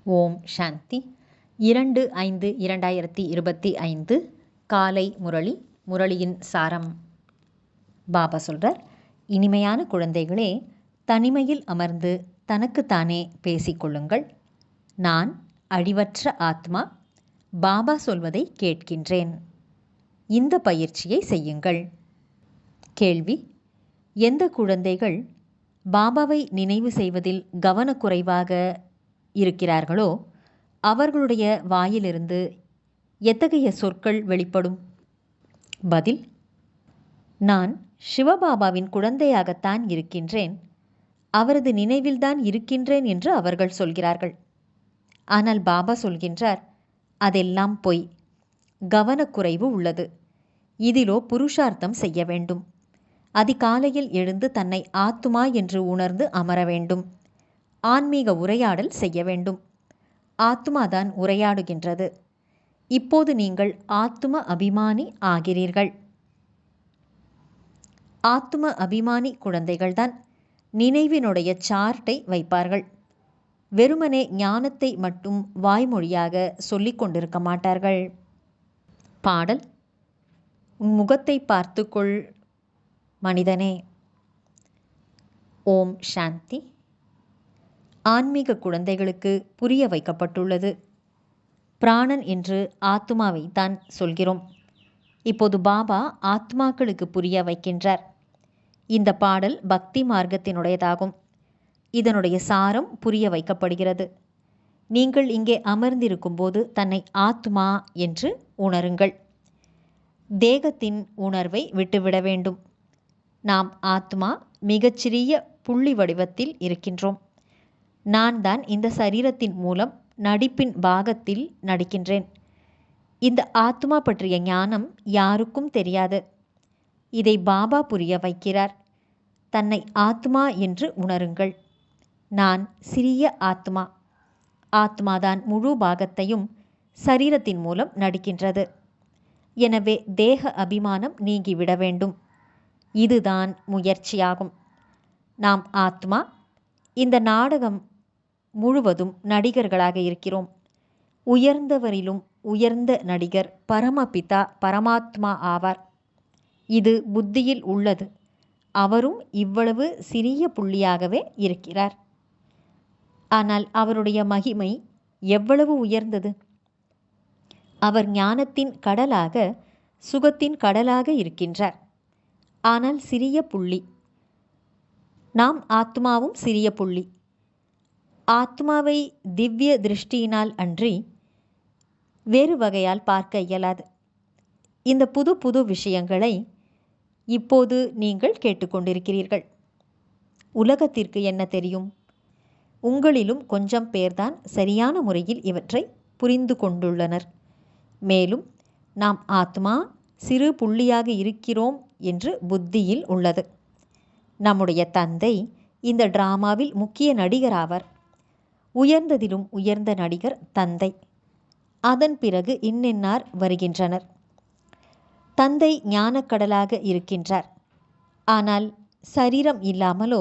ஓம் சாந்தி 2/5/2025 காலை முரளி. முரளியின் சாரம். பாபா சொல்றார், இனிமையான குழந்தைகளே, தனிமையில் அமர்ந்து தனக்குத்தானே பேசிக்கொள்ளுங்கள். நான் அழிவற்ற ஆத்மா, பாபா சொல்வதை கேட்கின்றேன். இந்த பயிற்சியை செய்யுங்கள். கேள்வி: எந்த குழந்தைகள் பாபாவை நினைவு செய்வதில் கவனக்குறைவாக இருக்கிறார்களோ அவர்களுடைய வாயிலிருந்து எத்தகைய சொற்கள் வெளிப்படும்? பதில்: நான் சிவபாபாவின் குழந்தையாகத்தான் இருக்கின்றேன், அவரது நினைவில்தான் இருக்கின்றேன் என்று அவர்கள் சொல்கிறார்கள். ஆனால் பாபா சொல்கின்றார், அதெல்லாம் பொய். கவனக்குறைவு உள்ளது. இதிலோ புருஷார்த்தம் செய்ய வேண்டும். அதிகாலையில் எழுந்து தன்னை ஆத்துமா என்று உணர்ந்து அமர வேண்டும். ஆன்மீக உரையாடல் செய்ய வேண்டும். ஆத்மாதான் உரையாடுகின்றது. இப்போது நீங்கள் ஆத்தும அபிமானி ஆகிறீர்கள். ஆத்தும அபிமானி குழந்தைகள்தான் நினைவினுடைய சார்ட்டை வைப்பார்கள். வெறுமனே ஞானத்தை மட்டும் வாய்மொழியாக சொல்லிக் கொண்டிருக்க மாட்டார்கள். பாடல்: உன் முகத்தை பார்த்துக்கொள் மனிதனே. ஓம் சாந்தி. ஆன்மீக குழந்தைகளுக்கு புரிய வைக்கப்பட்டுள்ளது. பிராணன் என்று ஆத்மாவை தான் சொல்கிறோம். இப்போது பாபா ஆத்மாக்களுக்கு புரிய வைக்கின்றார். இந்த பாடல் பக்தி மார்க்கத்தினுடையதாகும். இதனுடைய சாரம் புரிய வைக்கப்படுகிறது. நீங்கள் இங்கே அமர்ந்திருக்கும் போது தன்னை ஆத்மா என்று உணருங்கள். தேகத்தின் உணர்வை விட்டுவிட வேண்டும். நாம் ஆத்மா மிகச்சிறிய புள்ளி வடிவத்தில் இருக்கின்றோம். நான் தான் இந்த சரீரத்தின் மூலம் நடிப்பின் பாகத்தில் நடிக்கின்றேன். இந்த ஆத்மா பற்றிய ஞானம் யாருக்கும் தெரியாது. இதை பாபா புரிய வைக்கிறார். தன்னை ஆத்மா என்று உணருங்கள். நான் சிறிய ஆத்மா. ஆத்மாதான் முழு பாகத்தையும் சரீரத்தின் மூலம் நடிக்கின்றது. எனவே தேக அபிமானம் நீங்கிவிட வேண்டும். இதுதான் முயற்சியாகும். நாம் ஆத்மா. இந்த நாடகம் முழுவதும் நடிகர்களாக இருக்கிறோம். உயர்ந்தவரிலும் உயர்ந்த நடிகர் பரமபிதா பரமாத்மா ஆவார். இது புத்தியில் உள்ளது. அவரும் இவ்வளவு சிறிய புள்ளியாகவே இருக்கிறார். ஆனால் அவருடைய மகிமை எவ்வளவு உயர்ந்தது! அவர் ஞானத்தின் கடலாக, சுகத்தின் கடலாக இருக்கின்றார். ஆனால் சிறிய புள்ளி. நாம் ஆத்மாவும் சிறிய புள்ளி. ஆத்மாவை திவ்ய திருஷ்டியினால் அன்றி வேறு வகையால் பார்க்க இயலாது. இந்த புது புது விஷயங்களை இப்போது நீங்கள் கேட்டுக்கொண்டிருக்கிறீர்கள். உலகத்திற்கு என்ன தெரியும்? உங்களிலும் கொஞ்சம் பேர்தான் சரியான முறையில் இவற்றை புரிந்து கொண்டுள்ளனர். மேலும் நாம் ஆத்மா சிறு புள்ளியாக இருக்கிறோம் என்று புத்தியில் உள்ளது. நம்முடைய தந்தை இந்த டிராமாவில் முக்கிய நடிகர் ஆவார். உயர்ந்ததிலும் உயர்ந்த நடிகர் தந்தை. அதன் பிறகு இன்னின்னார் வருகின்றனர். தந்தை ஞானக்கடலாக இருக்கின்றார். ஆனால் சரீரம் இல்லாமலோ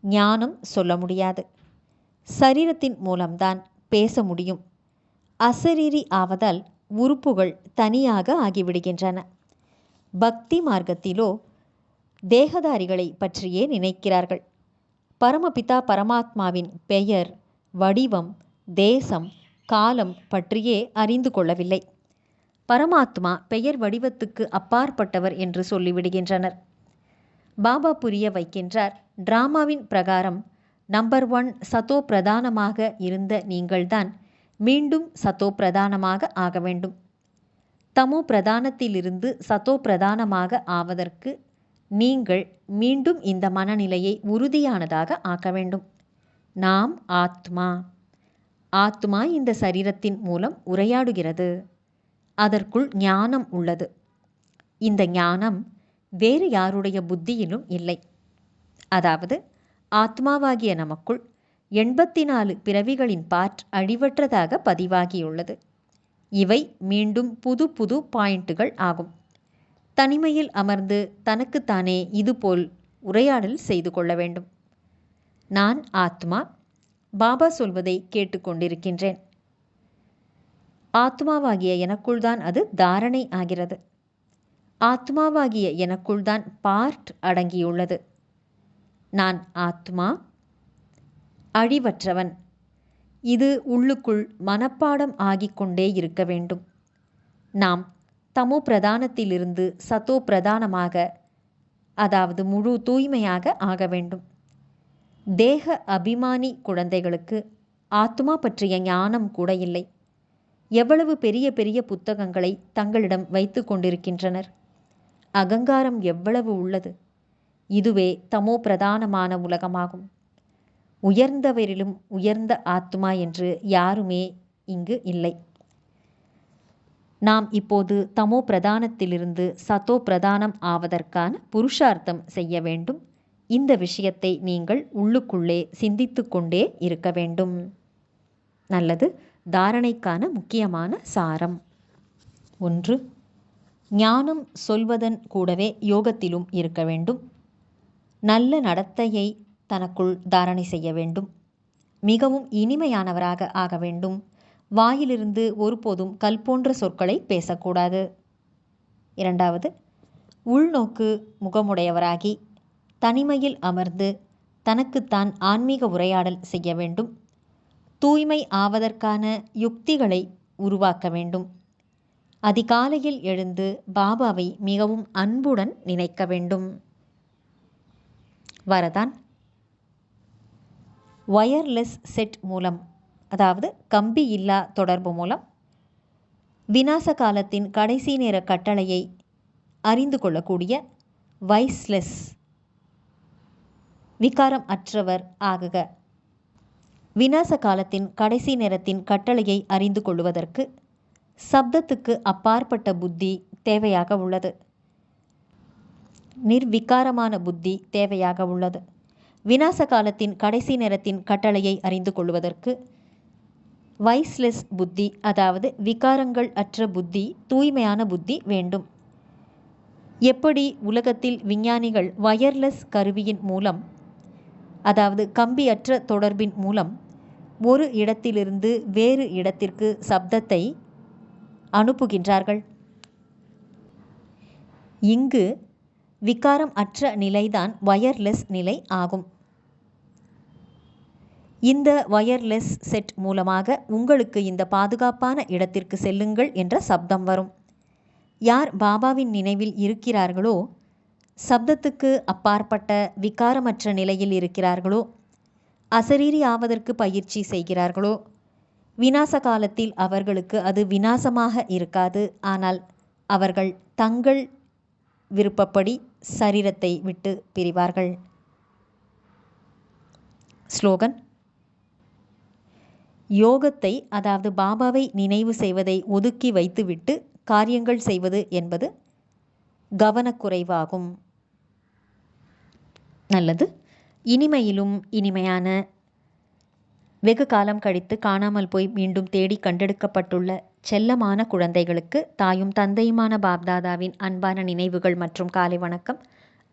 ஞானம் சொல்ல முடியாது. சரீரத்தின் மூலம்தான் பேச முடியும். அசரீரி ஆவதால் உறுப்புகள் தனியாக ஆகிவிடுகின்றன. பக்தி மார்க்கத்திலோ தேகதாரிகளை பற்றியே நினைக்கிறார்கள். பரமபிதா பரமாத்மாவின் பெயர், வடிவம், தேசம், காலம் பற்றியே அறிந்து கொள்ளவில்லை. பரமாத்மா பெயர் வடிவத்துக்கு அப்பாற்பட்டவர் என்று சொல்லிவிடுகின்றனர். பாபா புரிய வைக்கின்றார், டிராமாவின் பிரகாரம் நம்பர் 1 சதோ பிரதானமாக இருந்த நீங்கள்தான் மீண்டும் சதோ பிரதானமாக ஆக வேண்டும். தமோ பிரதானத்திலிருந்து சதோ பிரதானமாக ஆவதற்கு நீங்கள் மீண்டும் இந்த மனநிலையை உறுதியானதாக ஆக்க வேண்டும். நாம் ஆத்மா. ஆத்மா இந்த சரீரத்தின் மூலம் உரையாடுகிறது. அதற்குள் ஞானம் உள்ளது. இந்த ஞானம் வேறு யாருடைய புத்தியிலும் இல்லை. அதாவது ஆத்மாவாகிய நமக்குள் 84 பிறவிகளின் பாட் அழிவற்றதாக பதிவாகியுள்ளது. இவை மீண்டும் புது புது பாயிண்ட்டுகள் ஆகும். தனிமையில் அமர்ந்து தனக்குத்தானே இதுபோல் உரையாடல் செய்து கொள்ள வேண்டும். நான் ஆத்மா. பாபா சொல்வதை கேட்டுக்கொண்டிருக்கின்றேன். ஆத்மாவாகிய எனக்குள் தான் அது தாரணை ஆகிறது. ஆத்மாவாகிய எனக்குள் தான் பார்ட் அடங்கியுள்ளது. நான் ஆத்மா, அழிவற்றவன். இது உள்ளுக்குள் மனப்பாடம் ஆகிக்கொண்டே இருக்க வேண்டும். நாம் தமோ பிரதானத்திலிருந்து சத்தோ பிரதானமாக, அதாவது முழு தூய்மையாக ஆக வேண்டும். தேக அபிமானி குழந்தைகளுக்கு ஆத்மா பற்றிய ஞானம் கூட இல்லை. எவ்வளவு பெரிய பெரிய புத்தகங்களை தங்களிடம் வைத்து கொண்டிருக்கின்றனர். அகங்காரம் எவ்வளவு உள்ளது. இதுவே தமோ பிரதானமான உலகமாகும். உயர்ந்தவரிலும் உயர்ந்த ஆத்மா என்று யாருமே இங்கு இல்லை. நாம் இப்போது தமோ பிரதானத்திலிருந்து சத்தோ பிரதானம் ஆவதற்கான புருஷார்த்தம் செய்ய வேண்டும். இந்த விஷயத்தை நீங்கள் உள்ளுக்குள்ளே சிந்தித்து கொண்டே இருக்க வேண்டும். நல்லது. தாரணைக்கான முக்கியமான சாரம். 1. ஞானம் சொல்வதன் கூடவே யோகத்திலும் இருக்க வேண்டும். நல்ல நடத்தையை தனக்குள் தாரணை செய்ய வேண்டும். மிகவும் இனிமையானவராக ஆக வேண்டும். வாயிலிருந்து ஒருபோதும் கல் போன்ற சொற்களை பேசக்கூடாது. 2. உள்நோக்கு முகமுடையவராகி தனிமையில் அமர்ந்து தனக்குத்தான் ஆன்மீக உரையாடல் செய்ய வேண்டும். தூய்மை ஆவதற்கான யுக்திகளை உருவாக்க வேண்டும். அதிகாலையில் எழுந்து பாபாவை மிகவும் அன்புடன் நினைக்க வேண்டும். வரதான் வயர்லெஸ் செட் மூலம், அதாவது கம்பி இல்லா தொடர்பு மூலம் விநாச காலத்தின் கடைசி நேர கட்டளையை அறிந்து கொள்ளக்கூடிய வைஸ்லெஸ் விகாரம் அற்றவர் ஆகுக. விநாச காலத்தின் கடைசி நேரத்தின் கட்டளையை அறிந்து கொள்வதற்கு சப்தத்துக்கு அப்பாற்பட்ட புத்தி தேவையாக உள்ளது. நிர்விகாரமான புத்தி தேவையாக உள்ளது. விநாச காலத்தின் கடைசி நேரத்தின் கட்டளையை அறிந்து கொள்வதற்கு வைஸ்லெஸ் புத்தி, அதாவது விகாரங்கள் அற்ற புத்தி, தூய்மையான புத்தி வேண்டும். எப்படி உலகத்தில் விஞ்ஞானிகள் வயர்லெஸ் கருவியின் மூலம், அதாவது கம்பியற்ற தொடர்பின் மூலம் ஒரு இடத்திலிருந்து வேறு இடத்திற்கு சப்தத்தை அனுப்புகின்றார்கள். இங்கு விகாரம் அற்ற நிலைதான் வயர்லெஸ் நிலை ஆகும். இந்த வயர்லெஸ் செட் மூலமாக உங்களுக்கு இந்த பாதுகாப்பான இடத்திற்கு செல்லுங்கள் என்ற சப்தம் வரும். யார் பாபாவின் நினைவில் இருக்கிறார்களோ, சப்தத்துக்கு அப்பாற்பட்ட விகாரமற்ற நிலையில் இருக்கிறார்களோ, அசரீரி ஆவதற்கு பயிற்சி செய்கிறார்களோ, விநாச காலத்தில் அவர்களுக்கு அது விநாசமாக இருக்காது. ஆனால் அவர்கள் தங்கள் விருப்பப்படி சரீரத்தை விட்டு பிரிவார்கள். ஸ்லோகன்: யோகத்தை, அதாவது பாபாவை நினைவு செய்வதை ஒதுக்கி வைத்துவிட்டு காரியங்கள் செய்வது என்பது கவனக்குறைவாகும். நல்லது. இனிமையிலும் இனிமையான, வெகு காலம் கழித்து காணாமல் போய் மீண்டும் தேடி கண்டெடுக்கப்பட்டுள்ள செல்லமான குழந்தைகளுக்கு தாயும் தந்தையுமான பாப்தாதாவின் அன்பான நினைவுகள் மற்றும் காலை வணக்கம்.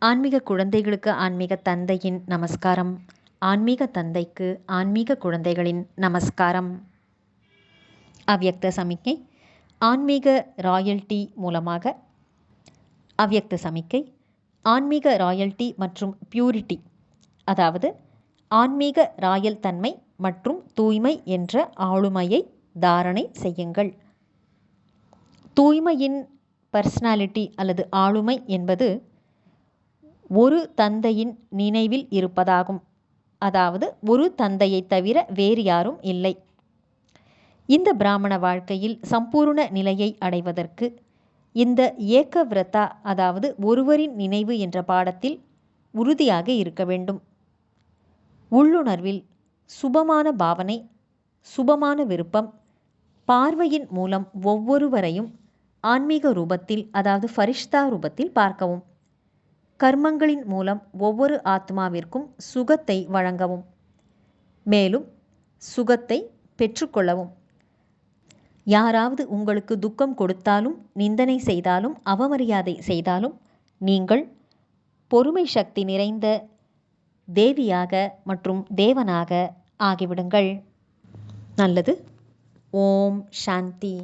ஆன்மீக குழந்தைகளுக்கு ஆன்மீக தந்தையின் நமஸ்காரம். ஆன்மீக தந்தைக்கு ஆன்மீக குழந்தைகளின் நமஸ்காரம். அவ்யக்த சமிக்கை. ஆன்மீக ராயல்டி மூலமாக அவ்யக்த சமிக்கை, ஆன்மீக ராயல்டி மற்றும் பியூரிட்டி, அதாவது ஆன்மீக ராயல் தன்மை மற்றும் தூய்மை என்ற ஆளுமையை தாரணை செய்யுங்கள். தூய்மையின் பர்சனாலிட்டி அல்லது ஆளுமை என்பது ஒரு தந்தையின் நினைவில் இருப்பதாகும். அதாவது ஒரு தந்தையை தவிர வேறு யாரும் இல்லை. இந்த பிராமண வாழ்க்கையில் சம்பூர்ண நிலையை அடைவதற்கு இந்த ஏக விரதா, அதாவது ஒருவரின் நினைவு என்ற பாடத்தில் உறுதியாக இருக்க வேண்டும். உள்ளுணர்வில் சுபமான பாவனை, சுபமான விருப்பம், பார்வையின் மூலம் ஒவ்வொருவரையும் ஆன்மீக ரூபத்தில், அதாவது ஃபரிஷ்தா ரூபத்தில் பார்க்கவும். கர்மங்களின் மூலம் ஒவ்வொரு ஆத்மாவிற்கும் சுகத்தை வழங்கவும், மேலும் சுகத்தை பெற்றுக்கொள்ளவும். யாராவது உங்களுக்கு துக்கம் கொடுத்தாலும், நிந்தனை செய்தாலும், அவமரியாதை செய்தாலும் நீங்கள் பொறுமை சக்தி நிறைந்த தேவியாக மற்றும் தேவனாக ஆகிவிடுங்கள். நல்லது. ஓம் சாந்தி.